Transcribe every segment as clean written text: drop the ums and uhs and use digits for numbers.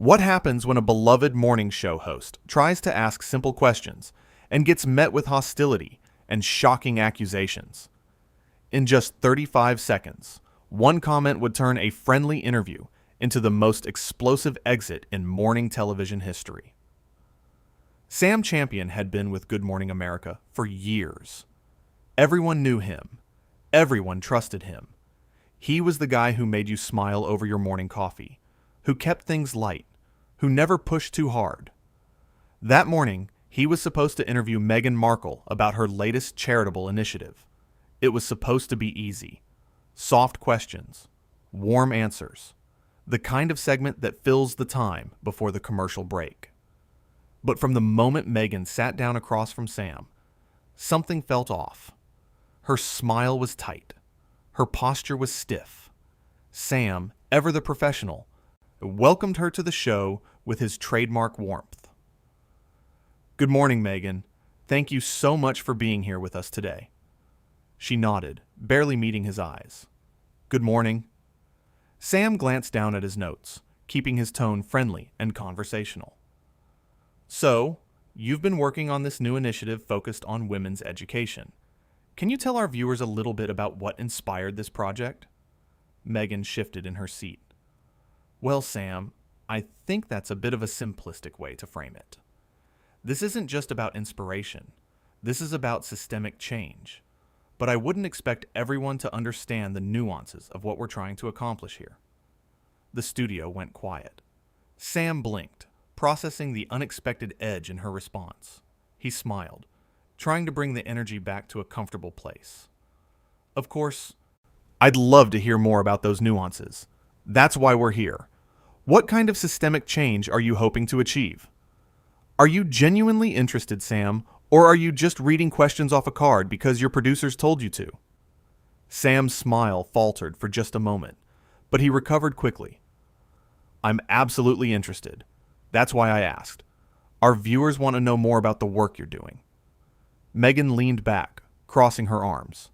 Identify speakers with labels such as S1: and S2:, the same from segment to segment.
S1: What happens when a beloved morning show host tries to ask simple questions and gets met with hostility and shocking accusations? In just 35 seconds, one comment would turn a friendly interview into the most explosive exit in morning television history. Sam Champion had been with Good Morning America for years. Everyone knew him. Everyone trusted him. He was the guy who made you smile over your morning coffee, who kept things light, who never pushed too hard. That morning, he was supposed to interview Meghan Markle about her latest charitable initiative. It was supposed to be easy. Soft questions, warm answers, the kind of segment that fills the time before the commercial break. But from the moment Meghan sat down across from Sam, something felt off. Her smile was tight. Her posture was stiff. Sam, ever the professional, welcomed her to the show with his trademark warmth. "Good morning, Meghan. Thank you so much for being here with us today." She nodded, barely meeting his eyes. "Good morning." Sam glanced down at his notes, keeping his tone friendly and conversational. "So, you've been working on this new initiative focused on women's education. Can you tell our viewers a little bit about what inspired this project?" Meghan shifted in her seat. "Well, Sam, I think that's a bit of a simplistic way to frame it. This isn't just about inspiration. This is about systemic change. But I wouldn't expect everyone to understand the nuances of what we're trying to accomplish here." The studio went quiet. Sam blinked, processing the unexpected edge in her response. He smiled, trying to bring the energy back to a comfortable place. "Of course, I'd love to hear more about those nuances. That's why we're here. What kind of systemic change are you hoping to achieve? Are you genuinely interested, Sam, or are you just reading questions off a card because your producers told you to?" Sam's smile faltered for just a moment, but he recovered quickly. "I'm absolutely interested. That's why I asked. Our viewers want to know more about the work you're doing." Meghan leaned back, crossing her arms.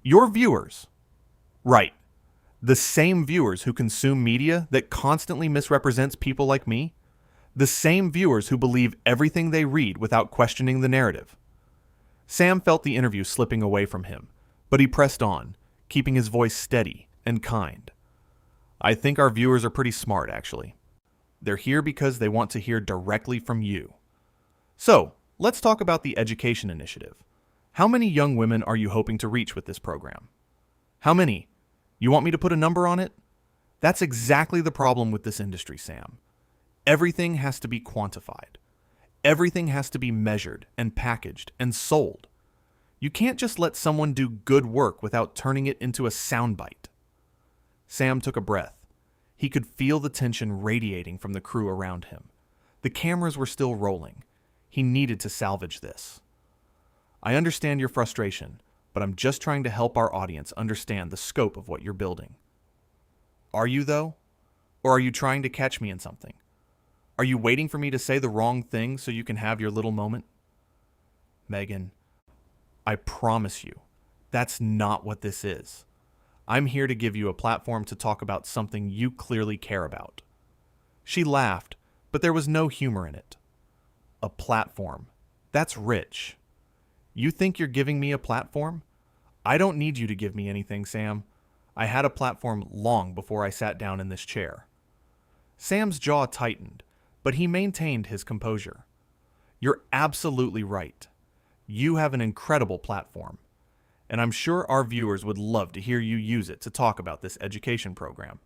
S1: "Your viewers?" "Right. The same viewers who consume media that constantly misrepresents people like me? The same viewers who believe everything they read without questioning the narrative." Sam felt the interview slipping away from him, but he pressed on, keeping his voice steady and kind. "I think our viewers are pretty smart, actually. They're here because they want to hear directly from you. So, let's talk about the education initiative. How many young women are you hoping to reach with this program?" "How many? You want me to put a number on it?" That's exactly the problem with this industry, Sam. Everything has to be quantified. Everything has to be measured and packaged and sold. You can't just let someone do good work without turning it into a soundbite. Sam took a breath. He could feel the tension radiating from the crew around him. The cameras were still rolling. He needed to salvage this. "I understand your frustration, but I'm just trying to help our audience understand the scope of what you're building." "Are you, though? Or are you trying to catch me in something? Are you waiting for me to say the wrong thing so you can have your little moment?" "Meghan, I promise you, that's not what this is. I'm here to give you a platform to talk about something you clearly care about." She laughed, but there was no humor in it. "A platform. That's rich. You think you're giving me a platform? I don't need you to give me anything, Sam. I had a platform long before I sat down in this chair." Sam's jaw tightened, but he maintained his composure. "You're absolutely right. You have an incredible platform, and I'm sure our viewers would love to hear you use it to talk about this education program.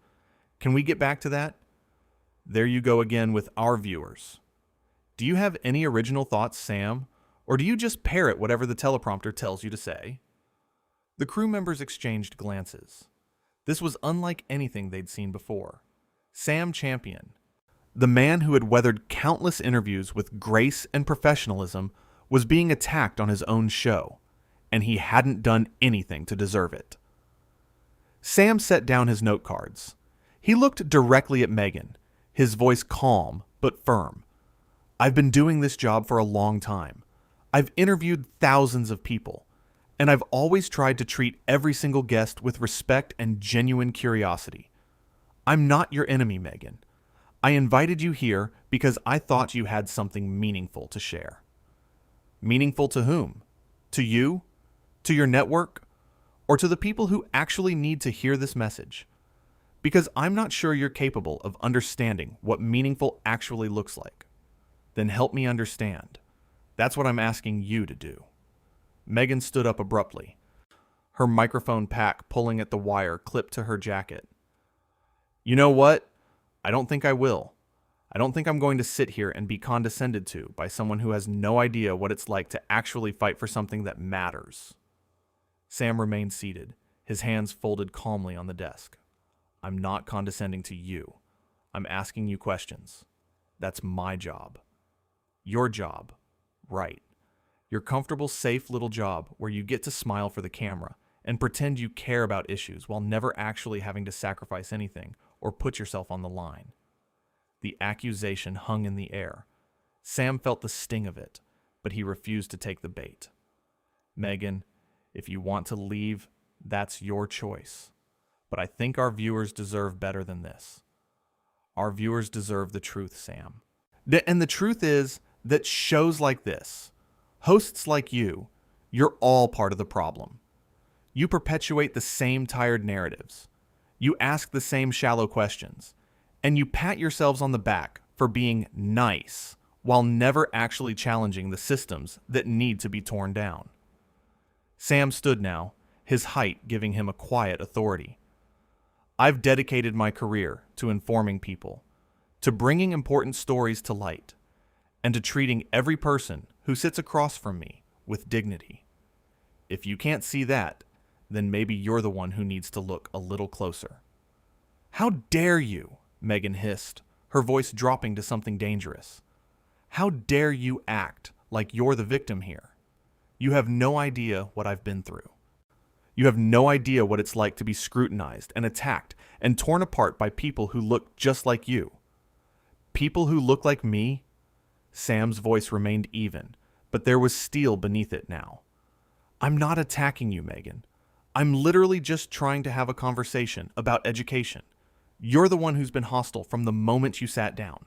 S1: Can we get back to that?" There you go again with our viewers. "Do you have any original thoughts, Sam, or do you just parrot whatever the teleprompter tells you to say?" The crew members exchanged glances. This was unlike anything they'd seen before. Sam Champion, the man who had weathered countless interviews with grace and professionalism, was being attacked on his own show, and he hadn't done anything to deserve it. Sam set down his note cards. He looked directly at Meghan, his voice calm but firm. "I've been doing this job for a long time. I've interviewed thousands of people, and I've always tried to treat every single guest with respect and genuine curiosity. I'm not your enemy, Meghan. I invited you here because I thought you had something meaningful to share. Meaningful to whom? To you? To your network? Or to the people who actually need to hear this message? Because I'm not sure you're capable of understanding what meaningful actually looks like. Then help me understand. That's what I'm asking you to do. Meghan stood up abruptly, her microphone pack pulling at the wire clipped to her jacket. You know what? I don't think I will. I don't think I'm going to sit here and be condescended to by someone who has no idea what it's like to actually fight for something that matters. Sam remained seated, his hands folded calmly on the desk. I'm not condescending to you. I'm asking you questions. That's my job. Your job. Right. Your comfortable, safe little job where you get to smile for the camera and pretend you care about issues while never actually having to sacrifice anything or put yourself on the line. The accusation hung in the air. Sam felt the sting of it, but he refused to take the bait. Meghan, if you want to leave, that's your choice. But I think our viewers deserve better than this. Our viewers deserve the truth, Sam. And the truth is that shows like this, hosts like you, you're all part of the problem. You perpetuate the same tired narratives. You ask the same shallow questions. And you pat yourselves on the back for being nice while never actually challenging the systems that need to be torn down. Sam stood now, his height giving him a quiet authority. I've dedicated my career to informing people, to bringing important stories to light, and to treating every person who sits across from me with dignity. If you can't see that, then maybe you're the one who needs to look a little closer. How dare you? Meghan hissed, her voice dropping to something dangerous. How dare you act like you're the victim here? You have no idea what I've been through. You have no idea what it's like to be scrutinized and attacked and torn apart by people who look just like you. People who look like me? Sam's voice remained even, but there was steel beneath it now. I'm not attacking you, Meghan. I'm literally just trying to have a conversation about education. You're the one who's been hostile from the moment you sat down.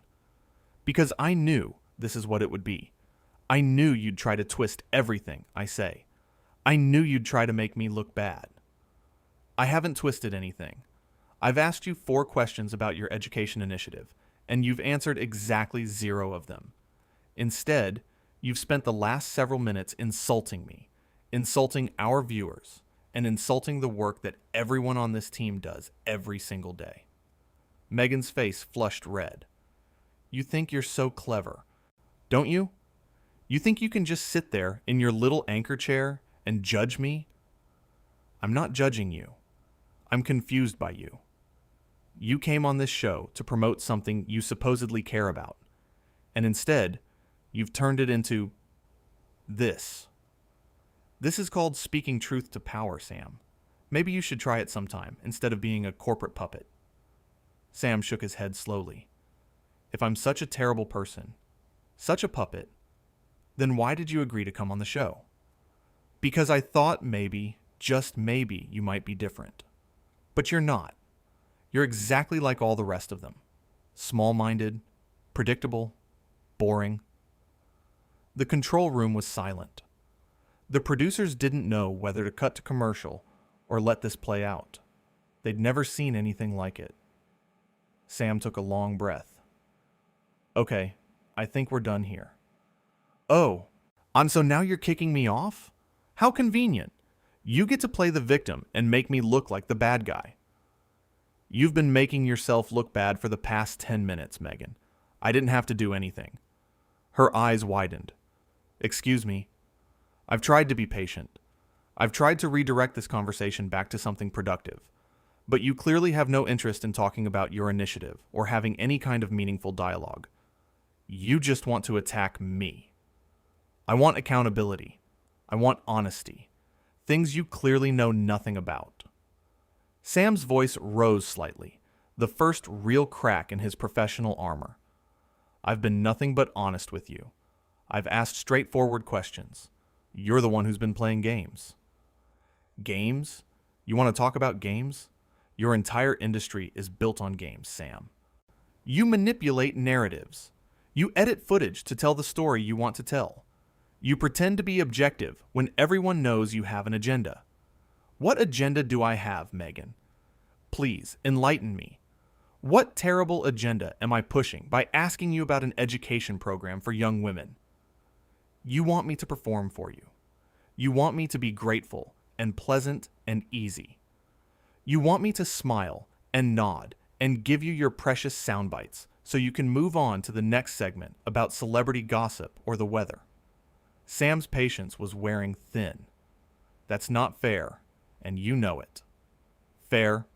S1: Because I knew this is what it would be. I knew you'd try to twist everything I say. I knew you'd try to make me look bad. I haven't twisted anything. I've asked you 4 questions about your education initiative, and you've answered exactly 0 of them. Instead, you've spent the last several minutes insulting me, insulting our viewers, and insulting the work that everyone on this team does every single day. Meghan's face flushed red. You think you're so clever, don't you? You think you can just sit there in your little anchor chair and judge me? I'm not judging you. I'm confused by you. You came on this show to promote something you supposedly care about, and instead, you've turned it into this. This is called speaking truth to power, Sam. Maybe you should try it sometime instead of being a corporate puppet. Sam shook his head slowly. If I'm such a terrible person, such a puppet, then why did you agree to come on the show? Because I thought maybe, just maybe, you might be different. But you're not. You're exactly like all the rest of them. Small-minded, predictable, boring. The control room was silent. The producers didn't know whether to cut to commercial or let this play out. They'd never seen anything like it. Sam took a long breath. Okay, I think we're done here. Oh, and so now you're kicking me off? How convenient. You get to play the victim and make me look like the bad guy. You've been making yourself look bad for the past 10 minutes, Meghan. I didn't have to do anything. Her eyes widened. Excuse me. I've tried to be patient. I've tried to redirect this conversation back to something productive. But you clearly have no interest in talking about your initiative or having any kind of meaningful dialogue. You just want to attack me. I want accountability. I want honesty. Things you clearly know nothing about. Sam's voice rose slightly, the first real crack in his professional armor. I've been nothing but honest with you. I've asked straightforward questions. You're the one who's been playing games. Games? You want to talk about games? Your entire industry is built on games, Sam. You manipulate narratives. You edit footage to tell the story you want to tell. You pretend to be objective when everyone knows you have an agenda. What agenda do I have, Meghan? Please, enlighten me. What terrible agenda am I pushing by asking you about an education program for young women? You want me to perform for you. You want me to be grateful and pleasant and easy. You want me to smile and nod and give you your precious sound bites so you can move on to the next segment about celebrity gossip or the weather. Sam's patience was wearing thin. That's not fair, and you know it. Fair?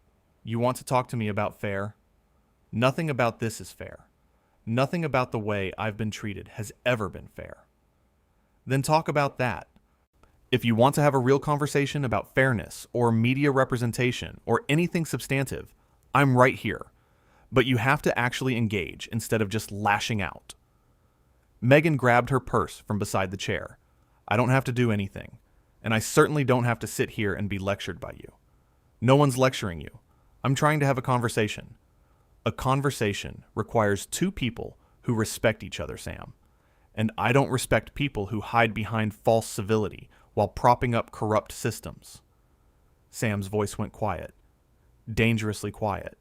S1: You want to talk to me about fair? Nothing about this is fair. Nothing about the way I've been treated has ever been fair. Then talk about that. If you want to have a real conversation about fairness or media representation or anything substantive, I'm right here. But you have to actually engage instead of just lashing out. Meghan grabbed her purse from beside the chair. I don't have to do anything, and I certainly don't have to sit here and be lectured by you. No one's lecturing you. I'm trying to have a conversation. A conversation requires two people who respect each other, Sam. And I don't respect people who hide behind false civility while propping up corrupt systems. Sam's voice went quiet. Dangerously quiet.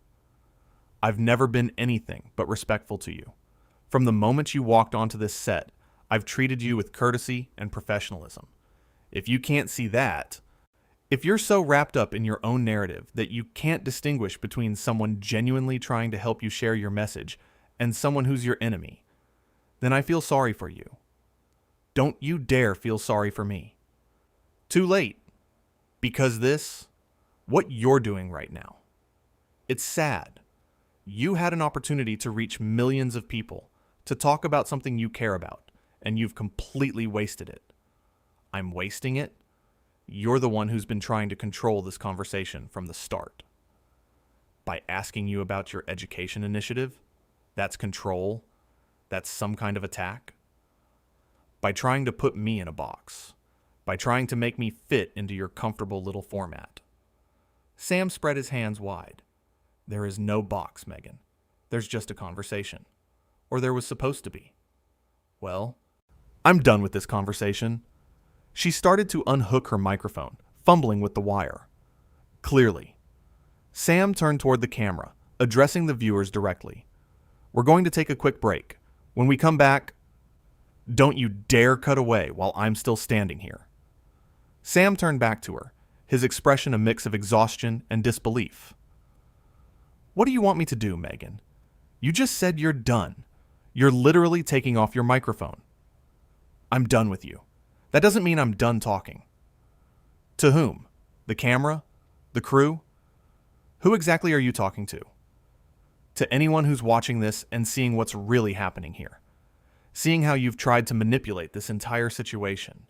S1: I've never been anything but respectful to you. From the moment you walked onto this set, I've treated you with courtesy and professionalism. If you can't see that, if you're so wrapped up in your own narrative that you can't distinguish between someone genuinely trying to help you share your message and someone who's your enemy, then I feel sorry for you. Don't you dare feel sorry for me. Too late. Because what you're doing right now, it's sad. You had an opportunity to reach millions of people, to talk about something you care about, and you've completely wasted it. I'm wasting it? You're the one who's been trying to control this conversation from the start. By asking you about your education initiative, that's control. That's some kind of attack. By trying to put me in a box. By trying to make me fit into your comfortable little format. Sam spread his hands wide. There is no box, Meghan. There's just a conversation. Or there was supposed to be. Well, I'm done with this conversation. She started to unhook her microphone, fumbling with the wire. Clearly. Sam turned toward the camera, addressing the viewers directly. We're going to take a quick break. When we come back, don't you dare cut away while I'm still standing here. Sam turned back to her, his expression a mix of exhaustion and disbelief. What do you want me to do, Meghan? You just said you're done. You're literally taking off your microphone. I'm done with you. That doesn't mean I'm done talking. To whom? The camera? The crew? Who exactly are you talking to? To anyone who's watching this and seeing what's really happening here. Seeing how you've tried to manipulate this entire situation.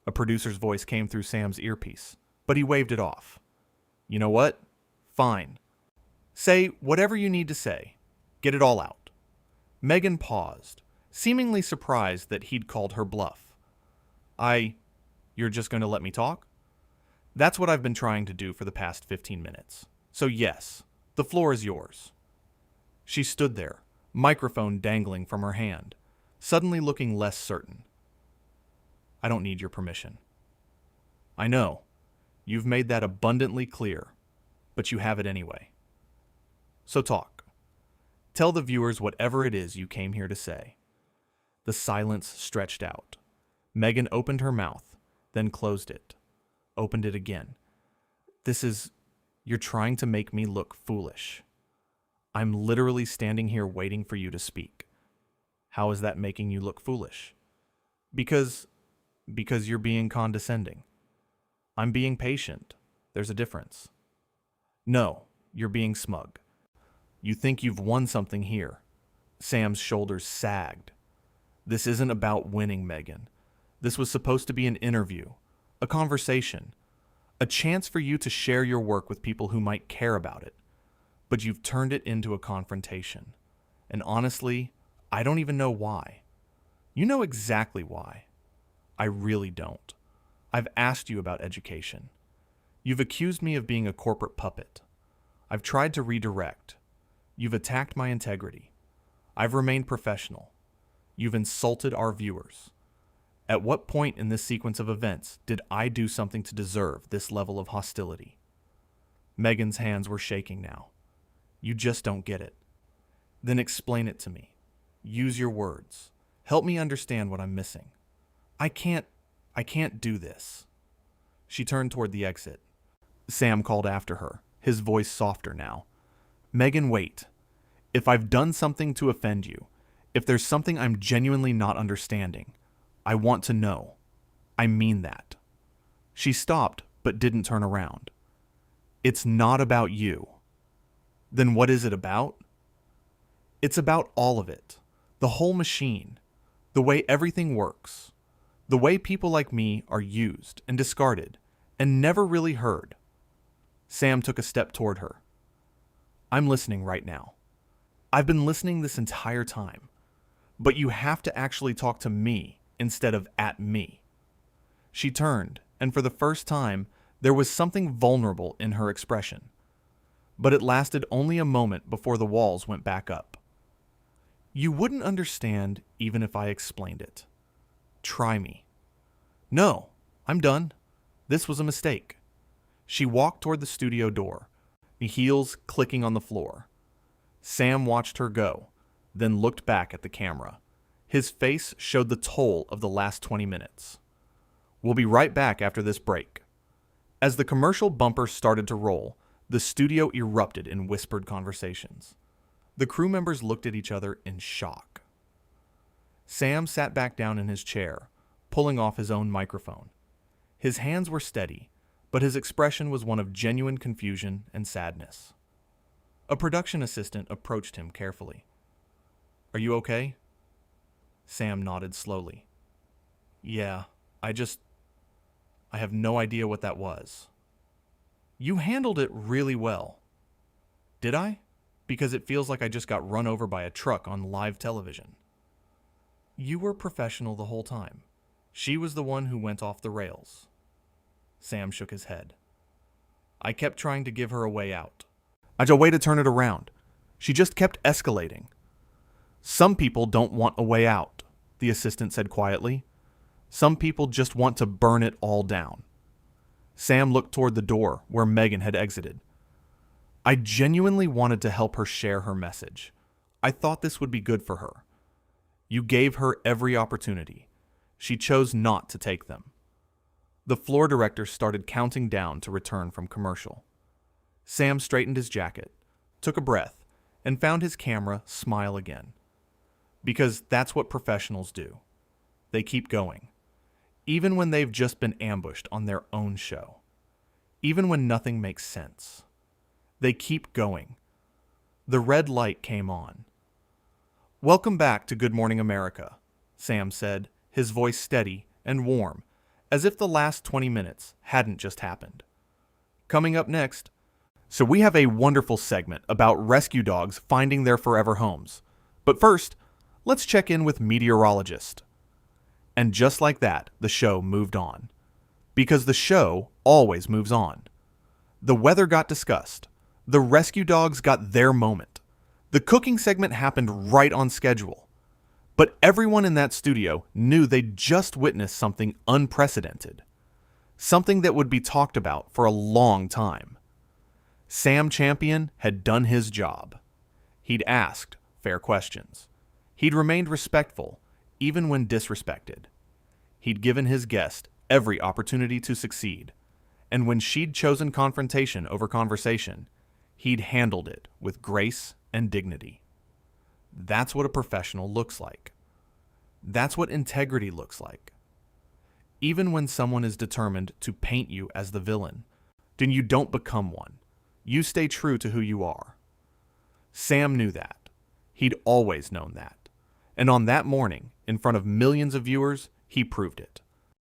S1: A producer's voice came through Sam's earpiece, but he waved it off. You know what? Fine. Say whatever you need to say. Get it all out. Meghan paused, seemingly surprised that he'd called her bluff. You're just going to let me talk? That's what I've been trying to do for the past 15 minutes. So yes, the floor is yours. She stood there, microphone dangling from her hand, suddenly looking less certain. I don't need your permission. I know. You've made that abundantly clear, but you have it anyway. So talk. Tell the viewers whatever it is you came here to say. The silence stretched out. Meghan opened her mouth, then closed it. Opened it again. You're trying to make me look foolish. I'm literally standing here waiting for you to speak. How is that making you look foolish? Because you're being condescending. I'm being patient. There's a difference. No, you're being smug. You think you've won something here. Sam's shoulders sagged. This isn't about winning, Meghan. This was supposed to be an interview, a conversation, a chance for you to share your work with people who might care about it. But you've turned it into a confrontation. And honestly, I don't even know why. You know exactly why. I really don't. I've asked you about education. You've accused me of being a corporate puppet. I've tried to redirect. You've attacked my integrity. I've remained professional. You've insulted our viewers. At what point in this sequence of events did I do something to deserve this level of hostility? Meghan's hands were shaking now. You just don't get it. Then explain it to me. Use your words. Help me understand what I'm missing. I can't do this. She turned toward the exit. Sam called after her, his voice softer now. Meghan, wait. If I've done something to offend you, if there's something I'm genuinely not understanding, I want to know. I mean that. She stopped, but didn't turn around. It's not about you. Then what is it about? It's about all of it. The whole machine. The way everything works. The way people like me are used and discarded and never really heard. Sam took a step toward her. I'm listening right now. I've been listening this entire time. But you have to actually talk to me instead of at me. She turned, and for the first time, there was something vulnerable in her expression. But it lasted only a moment before the walls went back up. You wouldn't understand even if I explained it. Try me. No, I'm done. This was a mistake. She walked toward the studio door, the heels clicking on the floor. Sam watched her go, then looked back at the camera. His face showed the toll of the last 20 minutes. We'll be right back after this break. As the commercial bumper started to roll, the studio erupted in whispered conversations. The crew members looked at each other in shock. Sam sat back down in his chair, pulling off his own microphone. His hands were steady, but his expression was one of genuine confusion and sadness. A production assistant approached him carefully. Are you okay? Sam nodded slowly. Yeah, I have no idea what that was. You handled it really well. Did I? Because it feels like I just got run over by a truck on live television. You were professional the whole time. She was the one who went off the rails. Sam shook his head. I kept trying to give her a way out. A way to turn it around. She just kept escalating. Some people don't want a way out, the assistant said quietly. Some people just want to burn it all down. Sam looked toward the door where Meghan had exited. I genuinely wanted to help her share her message. I thought this would be good for her. You gave her every opportunity. She chose not to take them. The floor director started counting down to return from commercial. Sam straightened his jacket, took a breath, and found his camera smile again. Because that's what professionals do. They keep going. Even when they've just been ambushed on their own show. Even when nothing makes sense. They keep going. The red light came on. Welcome back to Good Morning America, Sam said, his voice steady and warm, as if the last 20 minutes hadn't just happened. Coming up next, so we have a wonderful segment about rescue dogs finding their forever homes. But first, let's check in with meteorologist. And just like that, the show moved on. Because the show always moves on. The weather got discussed. The rescue dogs got their moment. The cooking segment happened right on schedule. But everyone in that studio knew they'd just witnessed something unprecedented. Something that would be talked about for a long time. Sam Champion had done his job. He'd asked fair questions. He'd remained respectful, even when disrespected. He'd given his guest every opportunity to succeed. And when she'd chosen confrontation over conversation, he'd handled it with grace and dignity. That's what a professional looks like. That's what integrity looks like. Even when someone is determined to paint you as the villain, then you don't become one. You stay true to who you are. Sam knew that. He'd always known that. And on that morning, in front of millions of viewers, he proved it.